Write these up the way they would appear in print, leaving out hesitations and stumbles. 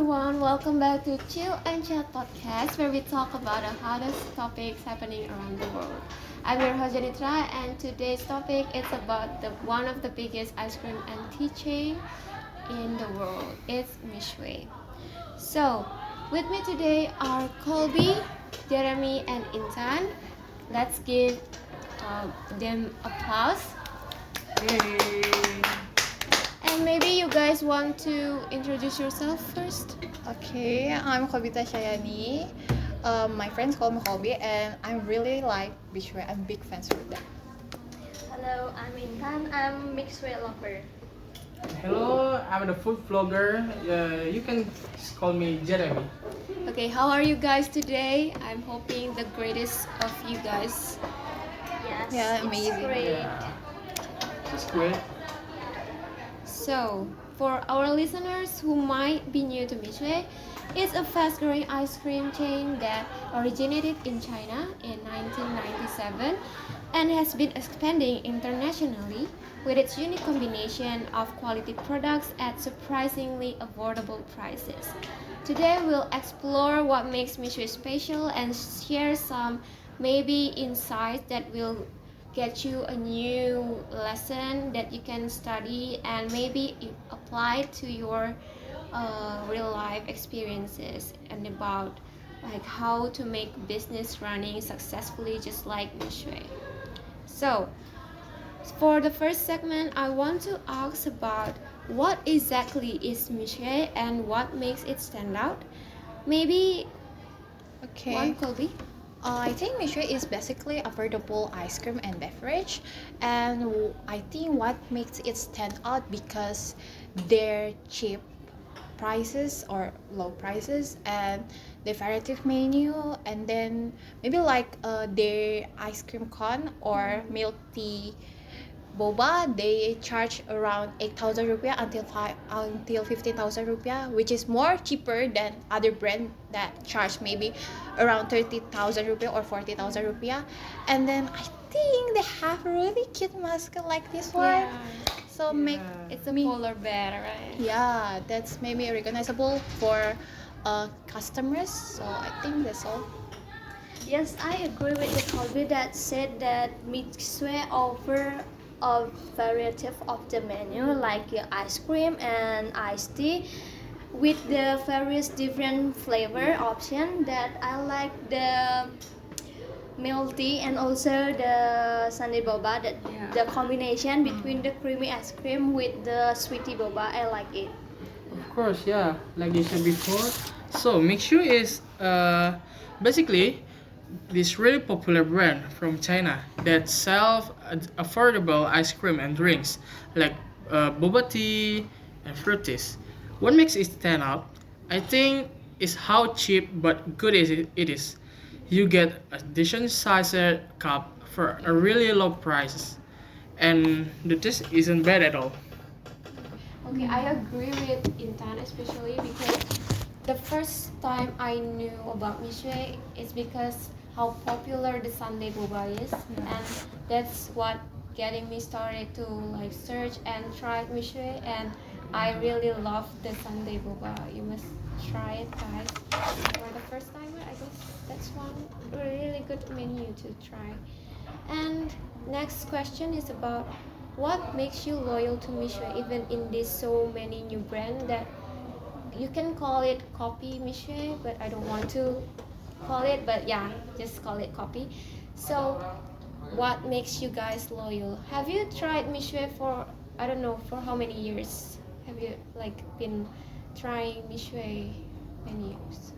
everyone, welcome back to Chill&Chat podcast where we talk about the hottest topics happening around the world. I'm your host JANITRA and today's topic is about one of the biggest ice cream and tea chain in the world. It's Mixue. So, with me today are Colby, Jeremy and Intan. Let's give them applause. Hey. And maybe you guys want to introduce yourself first? Okay, I'm QOLBYTA CAHYANI. My friends call me Colby, and I really like Mixue. I'm big fans with them. Hello, I'm INTAN. I'm Mixue lover. Hello, I'm the food vlogger. You can call me Jerremy. Okay, how are you guys today? I'm hoping the greatest of you guys. Yes, Yeah, it's amazing. great. Yeah, it's great. So, for our listeners who might be new to Mixue, it's a fast-growing ice cream chain that originated in China in 1997 and has been expanding internationally with its unique combination of quality products at surprisingly affordable prices. Today, we'll explore what makes Mixue special and share some maybe insights that will get you a new lesson that you can study and maybe apply to your real life experiences and about like how to make business running successfully just like Mixue. So for the first segment, I want to ask about what exactly is Mixue and what makes it stand out. Maybe Okay. one Colby. I think Mixue is basically affordable ice cream and beverage, and I think what makes it stand out because their cheap prices or low prices and the variety of menu, and then maybe like their ice cream cone or milk tea boba, they charge around 8,000 rupiah until 15,000 rupiah, which is more cheaper than other brand that charge maybe around 30,000 rupiah or 40,000 rupiah. And then I think they have really cute mascot like this one. So make It's a me polar bear, right? yeah, that's maybe recognizable for customers. So I think that's all. Yes, I agree with the Colby that said that Mixue offer a variety of the menu like ice cream and iced tea with the various different flavor option that I like the milk tea and also the sundae boba that the combination between the creamy ice cream with the sweetie boba I like it. Of course, yeah. Like you said before. So Mixue is basically this really popular brand from China that sells affordable ice cream and drinks like boba tea and fruities. What makes it stand out, I think, is how cheap but good it is. You get a decent sized cup for a really low price, and the taste isn't bad at all. Okay, I agree with Intan especially because the first time I knew about Mixue is because how popular the Sunday boba is, and that's what getting me started to like search and try Mixue, and I really love the Sunday boba. You must try it, guys. For the first timer, I guess that's one really good menu to try. And next question is about what makes you loyal to Mixue even in this so many new brand that you can call it copy Mixue, but I don't want to call it, but yeah, just call it copy. So what makes you guys loyal? Have you tried Mixue for I don't know for how many years? Have you like been trying Mixue many years?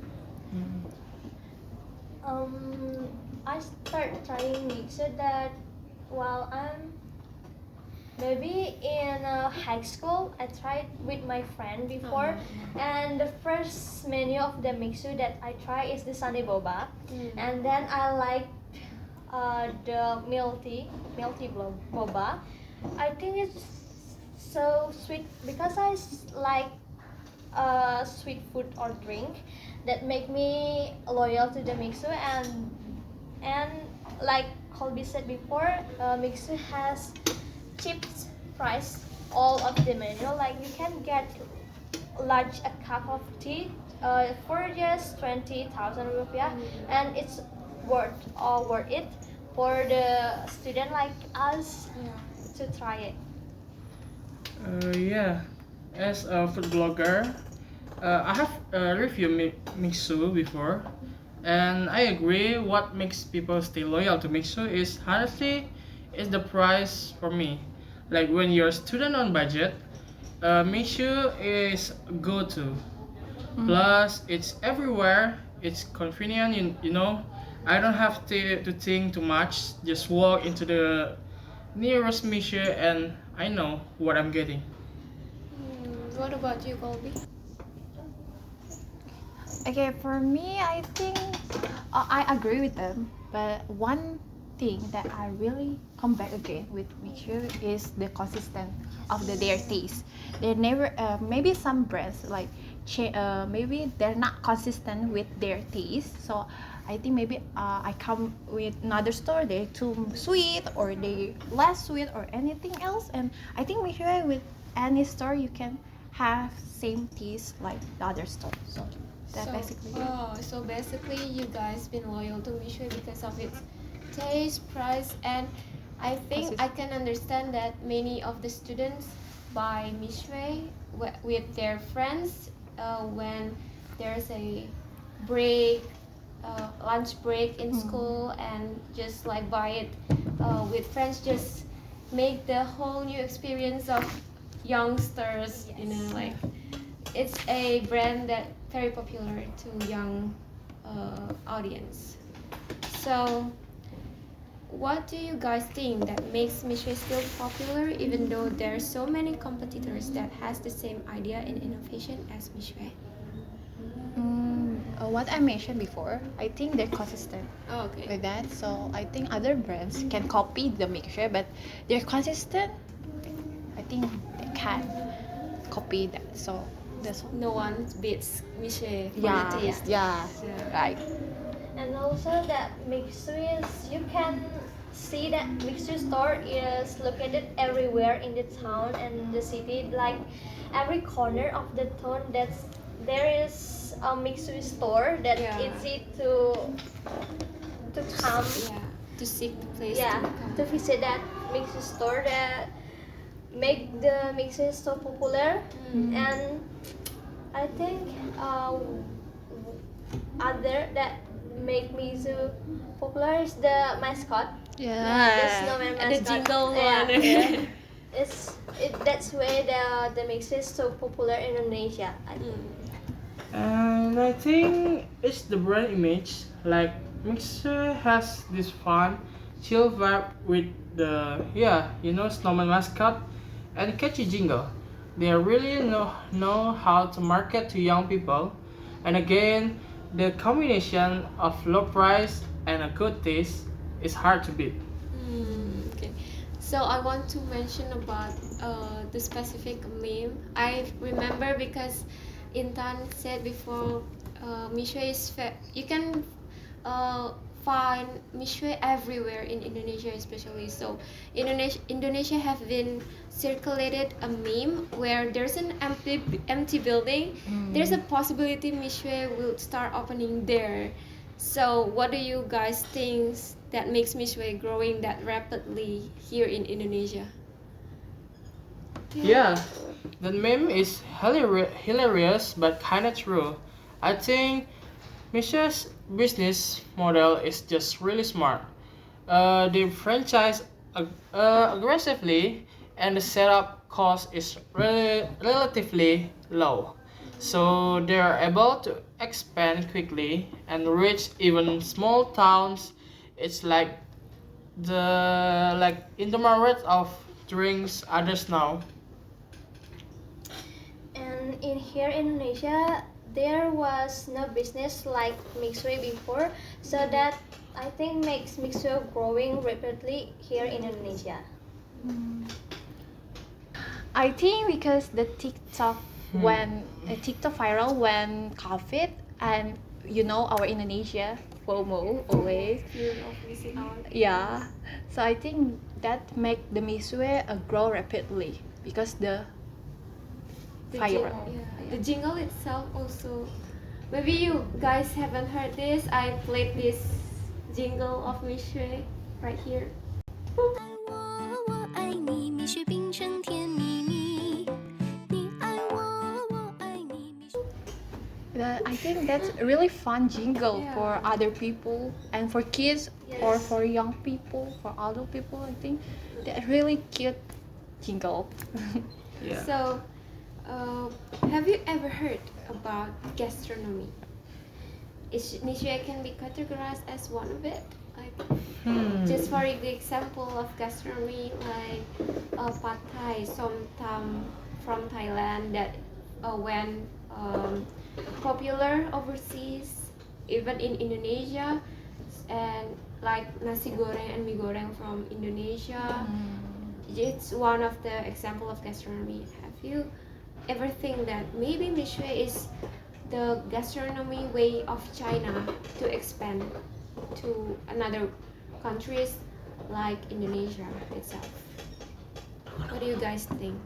I start trying Mixue that while I'm maybe in high school. I tried with my friend before, and the first menu of the Mixue that I try is the Sunday boba, and then I like the milk tea boba. I think it's so sweet because like sweet food or drink that make me loyal to the Mixue and like Colby said before, Mixue has cheap price all of the menu. Like you can get large a cup of tea for just 20,000 rupiah, and it's worth it for the student like us to try it. Yeah, as a food blogger, I have reviewed Mixue before, and I agree. What makes people stay loyal to Mixue is honestly is the price for me. Like when you're a student on budget, Mixue is go-to. Plus, it's everywhere. It's convenient. You know, I don't have to think too much. Just walk into the nearest Mixue and I know what I'm getting. What about you, Colby? Okay, for me, I think I agree with them. But one thing that I really come back again with Mixue is the consistent of their taste. They never maybe some brands like maybe they're not consistent with their taste. So I think maybe I come with another store, they're too sweet or they less sweet or anything else. And I think Mixue with any store you can have same taste like the other store. So that basically it. So basically, you guys been loyal to Mixue because of its taste, price, and I think I can understand that many of the students buy Mixue with their friends when there's a break, lunch break in school, and just like buy it with friends, just make the whole new experience of youngsters. You know, like it's a brand that very popular to young audience. So, what do you guys think that makes Mixue still popular even though there are so many competitors that has the same idea and innovation as Mixue? What I mentioned before, I think they're consistent Okay. with that. So I think other brands can copy the Mixue, but they're consistent. I think they can copy that. So that's all. No one beats Mixue for Yeah, the taste. yeah, right. And also that Mixue is, you can see that Mixue store is located everywhere in the town and the city. Like every corner of the town, there is a Mixue store that easy to come. Yeah, to seek the place Yeah, to come. to visit that Mixue store that make the Mixue so popular. And I think other that make Mixue popular is the mascot. The Yeah. snowman And mascot. the jingle Yeah. one. That's why the Mixue is so popular in Indonesia, I think. And I think it's the brand image. Like Mixue has this fun, chill vibe with the snowman mascot and catchy jingle. They really know how to market to young people. And again, the combination of low price and a good taste is hard to beat. Okay. So I want to mention about the specific meme. I remember because Intan said before, Mixue is you can find Mixue everywhere in Indonesia, especially. So Indonesia have been circulated a meme where there's an empty building. There's a possibility Mixue will start opening there. So what do you guys think that makes Mixue growing that rapidly here in Indonesia? Yeah, that meme is hilarious but kinda true. I think Mixue's business model is just really smart. They franchise aggressively and the setup cost is relatively low. So they are able to expand quickly and reach even small towns. It's like Indomaret of drinks others now. And in here in Indonesia, there was no business like Mixue before, so that I think makes Mixue growing rapidly here in Indonesia. I think because the TikTok viral when COVID, and our Indonesia FOMO always. Fear of missing out. Yeah, so I think that make the Mixue grow rapidly because viral. The jingle itself also. Maybe you guys haven't heard this. I played this jingle of Mixue right here. 我爱你，蜜雪冰城甜蜜蜜。你爱我，我爱你，蜜雪。 I think that's a really fun jingle Yeah. for other people and for kids or Yes. for young people, for adult people. I think that really cute jingle. Yeah. So, have you ever heard about gastronomy? Mixue can be categorized as one of it. Like, just for the example of gastronomy, like pad thai, som tam from Thailand that went popular overseas, even in Indonesia, and like nasi goreng and mie goreng from Indonesia. It's one of the example of gastronomy. Have you ever think that maybe Mixue is the gastronomy way of China to expand to another countries like Indonesia itself? What do you guys think?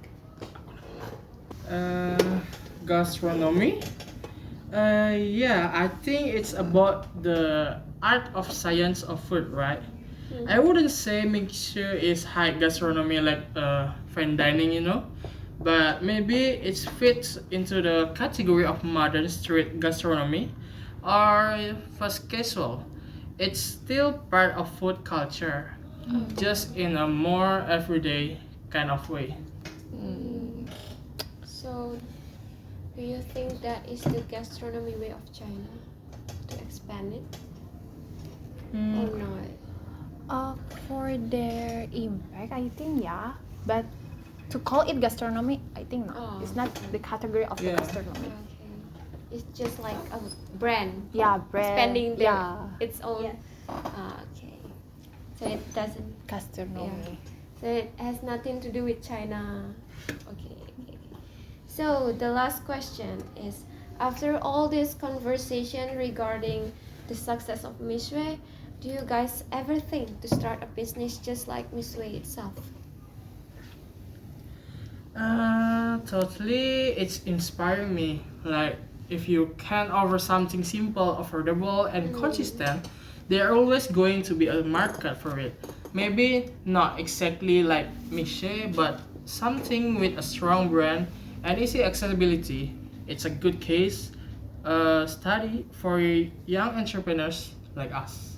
Gastronomy. Yeah, I think it's about the art of science of food, right? I wouldn't say Mixue is high gastronomy like fine dining, you know, but maybe it fits into the category of modern street gastronomy or fast casual. It's still part of food culture, just in a more everyday kind of way. So, do you think that is the gastronomy way of China to expand it or not? For their impact, I think yeah, but to call it gastronomy, I think no. Oh, It's not the category of the Yeah. gastronomy. Okay, it's just like a brand. Yeah, brand. Expanding Yeah, its own. Yes. Okay. So it doesn't. gastronomy. So it has nothing to do with China. Okay. So the last question is: after all this conversation regarding the success of Mixue, do you guys ever think to start a business just like Mixue itself? Totally, it's inspiring me. Like, if you can offer something simple, affordable, and consistent, there always going to be a market for it. Maybe not exactly like Mixue, but something with a strong brand and easy accessibility. It's a good case study for young entrepreneurs like us.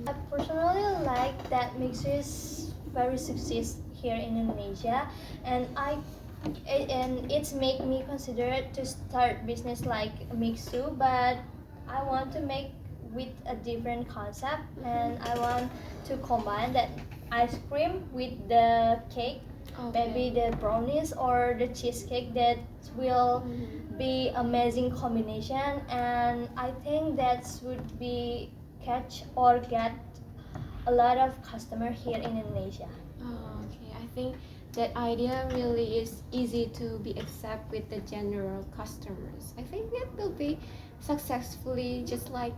I personally like that Mixue is very success here in Indonesia, and it's make me consider to start business like Mixue, but I want to make with a different concept, and I want to combine that ice cream with the cake, maybe the brownies or the cheesecake. That will be amazing combination, and I think that would be catch or get a lot of customer here in Indonesia. Oh, okay. I think that idea really is easy to be accepted with the general customers. I think it will be successfully just like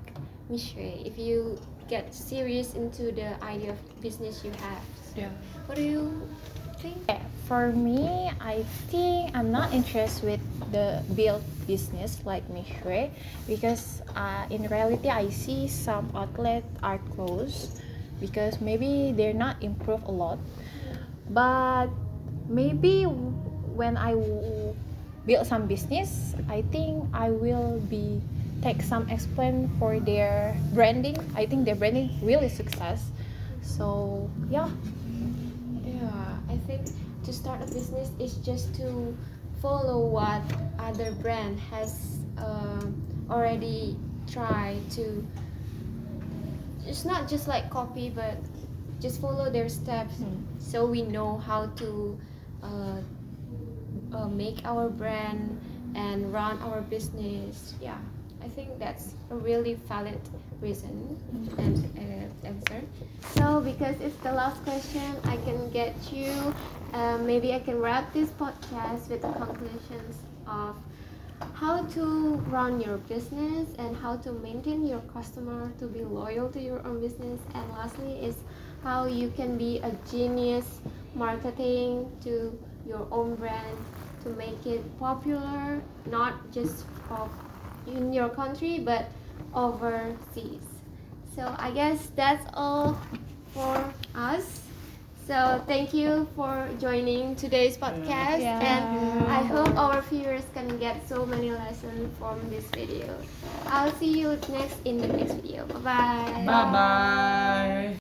Mixue if you get serious into the idea of business you have. Yeah. What do you think? Yeah, for me, I think I'm not interested with the build business like Mixue because in reality I see some outlets are closed because maybe they're not improved a lot. But maybe when I build some business, I think I will be take some explain for their branding. I think their branding really success. So yeah. Yeah, I think to start a business is just to follow what other brand has already tried to. It's not just like copy, but just follow their steps, so we know how to make our brand and run our business. Yeah, I think that's a really valid reason and answer. So because it's the last question, I can get you. Maybe I can wrap this podcast with the conclusions of how to run your business and how to maintain your customer to be loyal to your own business, and lastly is how you can be a genius marketing to your own brand to make it popular, not just in your country but overseas. So I guess that's all for us. So thank you for joining today's podcast, Yeah. and I hope our viewers can get so many lessons from this video. I'll see you next in the next video. Bye bye. Bye bye.